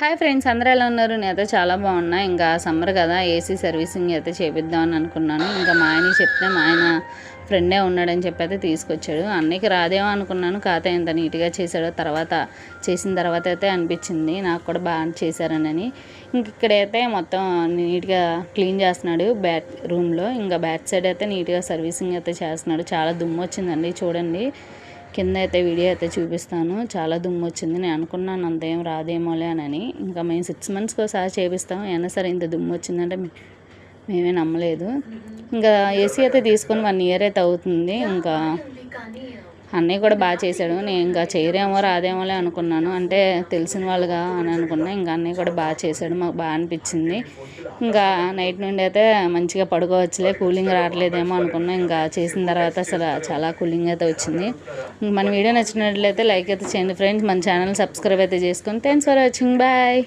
Hi friends, అందరూ ఎలా ఉన్నారు? నేనైతే చాలా బాగున్నా. ఇంకా సమ్మర్ కదా, ఏసీ సర్వీసింగ్ అయితే చేపిద్దామని అనుకున్నాను. ఇంకా మా ఆయనకి చెప్తే మా ఆయన ఫ్రెండే ఉన్నాడని చెప్పి అయితే తీసుకొచ్చాడు. అన్నయ్యకి రాదేమో అనుకున్నాను, కాకపోతే ఎంత నీట్గా చేశాడో చేసిన తర్వాత అయితే అనిపించింది నాకు కూడా బాగా చేశారనని. ఇంక ఇక్కడైతే మొత్తం నీట్గా క్లీన్ చేస్తున్నాడు బ్యాక్ రూమ్లో. ఇంకా బ్యాక్ సైడ్ అయితే నీట్గా సర్వీసింగ్ అయితే చేస్తున్నాడు. చాలా దుమ్ము వచ్చిందండి, చూడండి. కింద అయితే వీడియో అయితే చూపిస్తాను. చాలా దుమ్ము వచ్చింది. నేను అనుకున్నాను అంతేం రాదేమోలే అని. ఇంకా మేము 6 monthsకి ఒకసారి చేపిస్తాం, అయినా సరే ఇంత దుమ్ము వచ్చిందంటే మేమే నమ్మలేదు. ఇంకా ఏసీ అయితే తీసుకొని 1 year అయితే అవుతుంది. ఇంకా అన్నయ్య కూడా బాగా చేశాడు. నేను ఇంకా చేయరేమో రాదేమోలే అనుకున్నాను, అంటే తెలిసిన వాళ్ళుగా అని అనుకున్నా. ఇంకా అన్నయ్య కూడా బాగా చేశాడు, మాకు బాగా అనిపించింది. ఇంకా నైట్ నుండి అయితే మంచిగా పడుకోవచ్చులే, కూలింగ్ రావట్లేదేమో అనుకున్నా. ఇంకా చేసిన తర్వాత అసలు చాలా కూలింగ్ అయితే వచ్చింది. మన వీడియో నచ్చినట్లయితే లైక్ అయితే చేయండి ఫ్రెండ్స్. మన ఛానల్ సబ్స్క్రైబ్ అయితే చేసుకొని. Thanks for watching, bye.